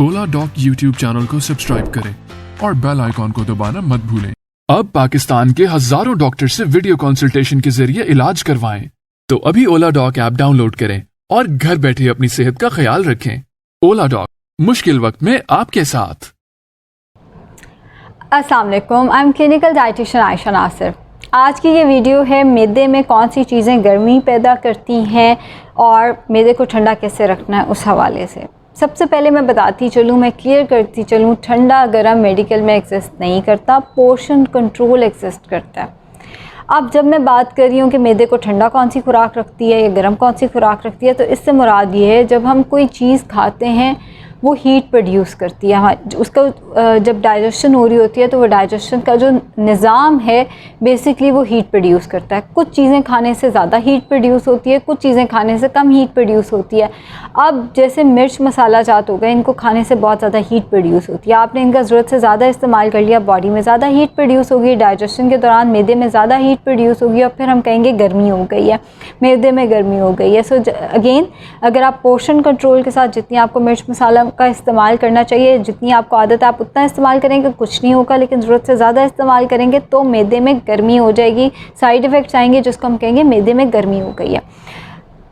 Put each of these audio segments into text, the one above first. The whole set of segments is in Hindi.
ओला डॉक यूट्यूब चैनल को सब्सक्राइब करें और बेल आइकॉन को दबाना मत भूलें। अब पाकिस्तान के हजारों डॉक्टर से वीडियो कंसल्टेशन के जरिए इलाज करवाएं। तो अभी ओला डॉक ऐप डाउनलोड करें और घर बैठे अपनी सेहत का ख्याल रखें। ओला डॉक, मुश्किल वक्त में आपके साथ। अस्सलाम वालेकुम, I am clinical dietitian Ayesha Nasir. आज की ये वीडियो है मैदे में कौन सी चीज़ें गर्मी पैदा करती हैं और मैदे को ठंडा कैसे रखना है उस हवाले से। सबसे पहले मैं बताती चलूँ, मैं क्लियर करती चलूँ, ठंडा गर्म मेडिकल में एग्जिस्ट नहीं करता, पोर्शन कंट्रोल एग्जिस्ट करता है। अब जब मैं बात कर रही हूँ कि मैदे को ठंडा कौन सी खुराक रखती है या गर्म कौन सी खुराक रखती है, तो इससे मुराद ये है जब हम कोई चीज़ खाते हैं वो हीट प्रोड्यूस करती है हमारे, उसका जब डाइजेशन हो रही होती है तो वो डाइजेशन का जो निज़ाम है बेसिकली वो हीट प्रोड्यूस करता है। कुछ चीज़ें खाने से ज़्यादा हीट प्रोड्यूस होती है, कुछ चीज़ें खाने से कम हीट प्रोड्यूस होती है। अब जैसे मिर्च मसाला जात हो गए, इनको खाने से बहुत ज़्यादा हीट प्रोड्यूस होती है, आपने इनका ज़रूरत से ज़्यादा इस्तेमाल कर लिया, बॉडी में ज़्यादा हीट प्रोड्यूस होगी, डाइजेशन के दौरान मैदे में ज़्यादा हीट प्रोड्यूस होगी और फिर हम कहेंगे गर्मी हो गई है, मैदे में गर्मी हो गई है। सो अगेन, अगर आप पोर्शन कंट्रोल के साथ जितनी आपको मिर्च मसाला का इस्तेमाल करना चाहिए, जितनी आपको आदत है आप उतना इस्तेमाल करेंगे, कुछ नहीं होगा, लेकिन ज़रूरत से ज़्यादा इस्तेमाल करेंगे तो मैदे में गर्मी हो जाएगी, साइड इफ़ेक्ट्स आएंगे जिसको हम कहेंगे मैदे में गर्मी हो गई है।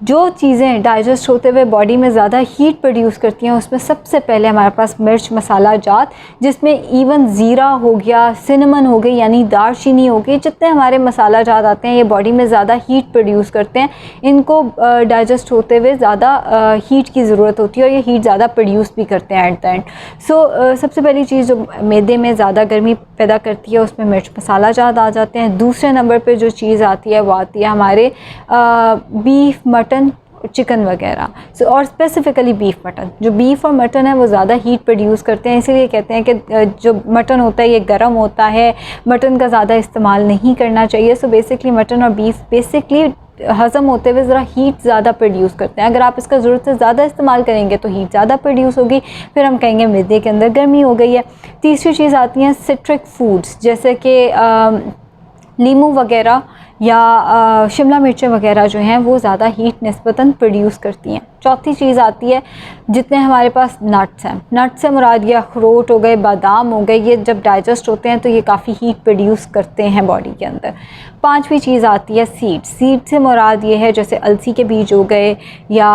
जो चीज़ें डाइजेस्ट होते हुए बॉडी में ज़्यादा हीट प्रोड्यूस करती हैं उसमें सबसे पहले हमारे पास मिर्च मसाला जात, जिसमें इवन ज़ीरा हो गया, सिनेमन हो गई यानी दालचीनी हो गई, जितने हमारे मसाला जात आते हैं ये बॉडी में ज़्यादा हीट प्रोड्यूस करते हैं, इनको डाइजेस्ट होते हुए ज़्यादा हीट की ज़रूरत होती है और ये हीट ज़्यादा प्रोड्यूस भी करते हैं एट द एंड। सो सबसे पहली चीज़ जो मैदे में ज़्यादा गर्मी पैदा करती है उसमें मिर्च मसाला जात आ जाते हैं। दूसरे नंबर पर जो चीज़ आती है वो आती है हमारे बीफ, मटन, चिकन वगैरह। और स्पेसिफ़िकली बीफ मटन, जो बीफ और मटन है वो ज़्यादा हीट प्रोड्यूस करते हैं, इसीलिए कहते हैं कि जो मटन होता है ये गर्म होता है, मटन का ज़्यादा इस्तेमाल नहीं करना चाहिए। सो बेसिकली मटन और बीफ बेसिकली हज़म होते हुए ज़रा हीट ज़्यादा प्रोड्यूस करते हैं। अगर आप इसका ज़रूरत से ज़्यादा इस्तेमाल करेंगे तो हीट ज़्यादा प्रोड्यूस होगी, फिर हम कहेंगे मैदे के अंदर गर्मी हो गई है। तीसरी चीज़ आती हैं सिट्रिक फूड्स, जैसे कि लीमू वगैरह या शिमला मिर्चें वगैरह जो हैं वो ज़्यादा हीट निस्बतन प्रोड्यूस करती हैं। चौथी चीज़ आती है जितने हमारे पास नट्स हैं, नट्स से मुराद ये अखरोट हो गए, बादाम हो गए, ये जब डाइजेस्ट होते हैं तो ये काफ़ी हीट प्रोड्यूस करते हैं बॉडी के अंदर। पांचवी चीज़ आती है सीड्स, सीड से मुराद ये है जैसे अलसी के बीज हो गए या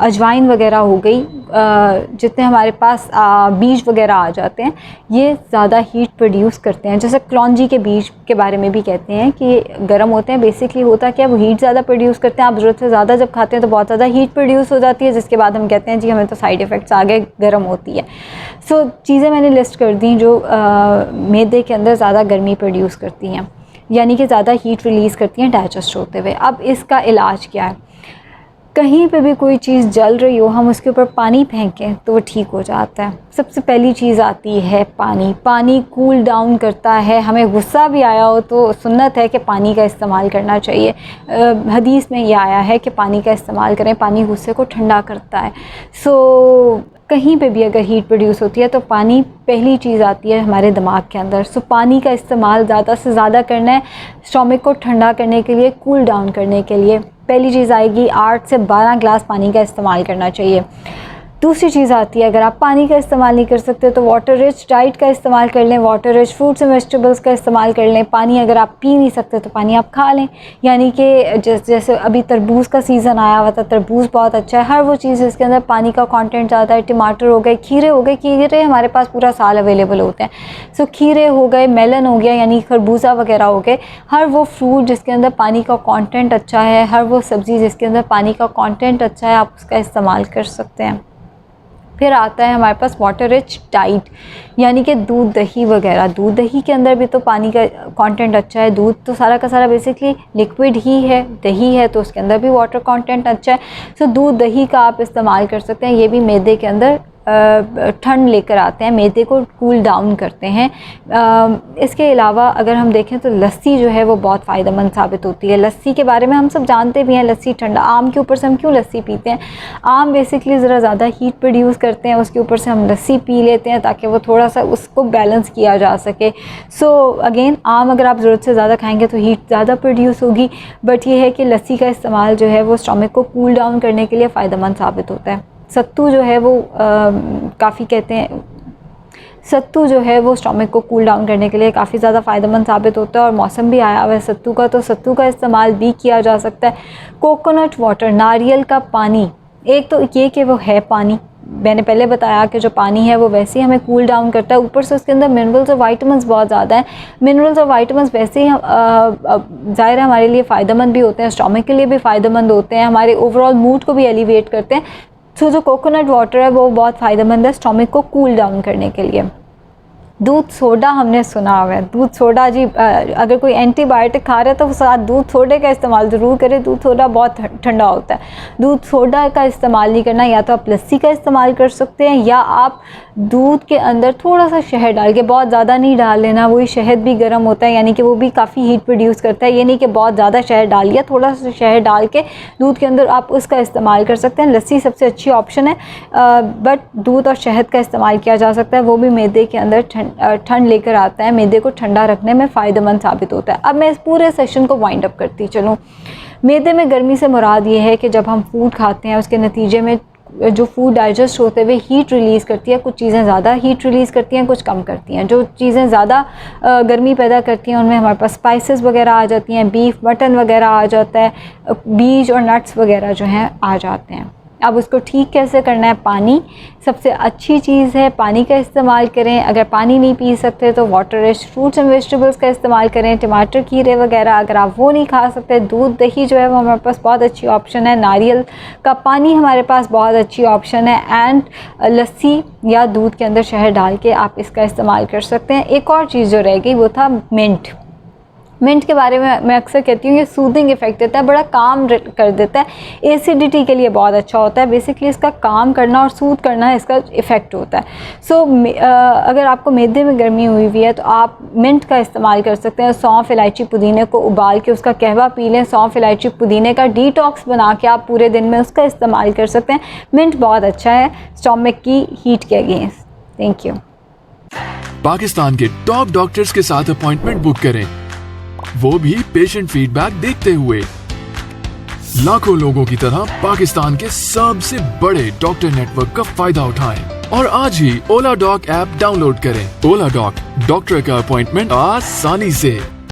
अजवाइन वगैरह हो गई, जितने हमारे पास बीज वगैरह आ जाते हैं ये ज़्यादा हीट प्रोड्यूस करते हैं। जैसे कलौंजी के बीज के बारे में भी कहते हैं कि गर्म होते हैं, बेसिकली होता क्या, वो हीट ज़्यादा प्रोड्यूस करते हैं। आप ज़रूरत से ज़्यादा जब खाते हैं तो बहुत ज़्यादा हीट प्रोड्यूस हो जाती है, जिसके बाद हम कहते हैं जी हमें तो साइड इफ़ेक्ट्स आ गए, गर्म होती है। सो चीज़ें मैंने लिस्ट कर दी जो मैदे के अंदर ज़्यादा गर्मी प्रोड्यूस करती हैं, यानी कि ज़्यादा हीट रिलीज़ करती हैं डाइजेस्ट होते हुए। अब इसका इलाज क्या है? कहीं पे भी कोई चीज़ जल रही हो, हम उसके ऊपर पानी फेंकें तो वो ठीक हो जाता है। सबसे पहली चीज़ आती है पानी। पानी कूल डाउन करता है। हमें गुस्सा भी आया हो तो सुन्नत है कि पानी का इस्तेमाल करना चाहिए। हदीस में ये आया है कि पानी का इस्तेमाल करें, पानी गुस्से को ठंडा करता है। सो कहीं पे भी अगर हीट प्रोड्यूस होती है तो पानी पहली चीज़ आती है हमारे दिमाग के अंदर। सो पानी का इस्तेमाल ज़्यादा से ज़्यादा करना है स्टोमक को ठंडा करने के लिए, कूल डाउन करने के लिए। पहली चीज़ आएगी 8 से 12 ग्लास पानी का इस्तेमाल करना चाहिए। दूसरी चीज़ आती है अगर आप पानी का इस्तेमाल नहीं कर सकते तो वाटर रिच डाइट का इस्तेमाल कर लें, water rich fruits and vegetables का इस्तेमाल कर लें। पानी अगर आप पी नहीं सकते तो पानी आप खा लें, यानी कि जैसे अभी तरबूज़ का सीज़न आया हुआ था, तरबूज़ बहुत अच्छा है, हर वो चीज़ जिसके अंदर पानी का कंटेंट ज़्यादा है। टमाटर हो गए, खीरे हो गए, खीरे हमारे पास पूरा साल अवेलेबल होते हैं। सो खीरे हो गए, मेलन हो गया यानी खरबूजा वगैरह हो गए, हर वो फ्रूट जिसके अंदर पानी का कॉन्टेंट अच्छा है, हर वो सब्ज़ी जिसके अंदर पानी का कॉन्टेंट अच्छा है, आप उसका इस्तेमाल कर सकते हैं। फिर आता है हमारे पास वाटर रिच डाइट, यानी कि दूध दही वगैरह। दूध दही के अंदर भी तो पानी का कंटेंट अच्छा है, दूध तो सारा का सारा बेसिकली लिक्विड ही है, दही है तो उसके अंदर भी वाटर कंटेंट अच्छा है। सो दूध दही का आप इस्तेमाल कर सकते हैं, ये भी मैदे के अंदर ठंड लेकर आते हैं, मैदे को कूल डाउन करते हैं। इसके अलावा अगर हम देखें तो लस्सी जो है वो बहुत फ़ायदेमंद साबित होती है। लस्सी के बारे में हम सब जानते भी हैं, लस्सी ठंडा। आम के ऊपर से हम क्यों लस्सी पीते हैं? आम बेसिकली ज़रा ज़्यादा हीट प्रोड्यूस करते हैं, उसके ऊपर से हम लस्सी पी लेते हैं ताकि वो थोड़ा सा उसको बैलेंस किया जा सके। सो अगेन, आम अगर आप ज़रूरत से ज़्यादा खाएँगे तो हीट ज़्यादा प्रोड्यूस होगी, बट ये है कि लस्सी का इस्तेमाल जो है वो स्टमक को कूल डाउन करने के लिए फ़ायदेमंद साबित होता है। सत्तू जो है वो काफ़ी कहते हैं सत्तू जो है वो स्टमक को कूल डाउन करने के लिए काफ़ी ज़्यादा फ़ायदेमंद साबित होता है और मौसम भी आया हुआ है सत्तू का, तो सत्तू का इस्तेमाल भी किया जा सकता है। कोकोनट वाटर, नारियल का पानी, एक तो ये कि वो है पानी, मैंने पहले बताया कि जो पानी है वो वैसे ही हमें कूल डाउन करता है, ऊपर से उसके अंदर मिनरल्स और वाइटामिन्स बहुत ज़्यादा हैं। मिनरल्स और वाइटामिन्स वैसे ही ज़ाहिर है हमारे लिए फ़ायदेमंद भी होते हैं, स्टमक के लिए भी फ़ायदेमंद होते हैं, हमारे ओवरऑल मूड को भी एलिवेट करते हैं। तो जो कोकोनट वाटर है वो बहुत फ़ायदेमंद है स्टमक को कूल डाउन करने के लिए। दूध सोडा हमने सुना हुआ है, दूध सोडा जी, अगर कोई एंटीबायोटिक खा रहा है तो साथ दूध सोडे का इस्तेमाल ज़रूर करें। दूध सोडा बहुत ठंडा होता है, दूध सोडा का इस्तेमाल नहीं करना। या तो आप लस्सी का इस्तेमाल कर सकते हैं या आप दूध के अंदर थोड़ा सा शहद डाल के, बहुत ज़्यादा नहीं डाल लेना, वही शहद भी गर्म होता है, यानी कि वो भी काफ़ी हीट प्रोड्यूस करता है। ये नहीं कि बहुत ज़्यादा शहद डाल लिया, थोड़ा सा शहद डाल के दूध के अंदर आप उसका इस्तेमाल कर सकते हैं। लस्सी सबसे अच्छी ऑप्शन है, बट दूध और शहद का इस्तेमाल किया जा सकता है, वो भी मैदे के अंदर ठंड लेकर आता है, मैदे को ठंडा रखने में फ़ायदेमंद साबित होता है। अब मैं इस पूरे सेशन को वाइंड अप करती चलूँ। मैदे में गर्मी से मुराद ये है कि जब हम फूड खाते हैं उसके नतीजे में जो फूड डाइजेस्ट होते हुए हीट रिलीज़ करती है, कुछ चीज़ें ज़्यादा हीट रिलीज़ करती हैं, कुछ कम करती हैं। जो चीज़ें ज़्यादा गर्मी पैदा करती हैं उनमें हमारे पास स्पाइसेस वगैरह आ जाती हैं, बीफ मटन वगैरह आ जाता है, बीज और नट्स वगैरह जो हैं आ जाते हैं। अब उसको ठीक कैसे करना है? पानी सबसे अच्छी चीज़ है, पानी का इस्तेमाल करें। अगर पानी नहीं पी सकते तो water rich fruits and vegetables का इस्तेमाल करें, टमाटर खीरे वगैरह। अगर आप वो नहीं खा सकते, दूध दही जो है वो हमारे पास बहुत अच्छी ऑप्शन है, नारियल का पानी हमारे पास बहुत अच्छी ऑप्शन है, एंड लस्सी या दूध के अंदर शहद डाल के आप इसका इस्तेमाल कर सकते हैं। एक और चीज़ जो रह गई वो था मिंट। मिंट के बारे में मैं अक्सर कहती हूँ ये सूदिंग इफ़ेक्ट देता है, बड़ा काम कर देता है, एसिडिटी के लिए बहुत अच्छा होता है। बेसिकली इसका काम करना और सूद करना इसका इफ़ेक्ट होता है। सो अगर आपको मैदे में गर्मी हुई है तो आप मिंट का इस्तेमाल कर सकते हैं। सौंफ इलायची पुदीने को उबाल के उसका कहवा पी लें, सौंफ इलायची पुदीने का डिटॉक्स बना के आप पूरे दिन में उसका इस्तेमाल कर सकते हैं। मिंट बहुत अच्छा है स्टमक की हीट के अगेंस्ट। Thank you. पाकिस्तान के टॉप डॉक्टर्स के साथ अपॉइंटमेंट बुक करें, वो भी पेशेंट फीडबैक देखते हुए। लाखों लोगों की तरह पाकिस्तान के सबसे बड़े डॉक्टर नेटवर्क का फायदा उठाएं और आज ही ओला डॉक ऐप डाउनलोड करें। ओला डॉक, डॉक्टर का अपॉइंटमेंट आसानी से।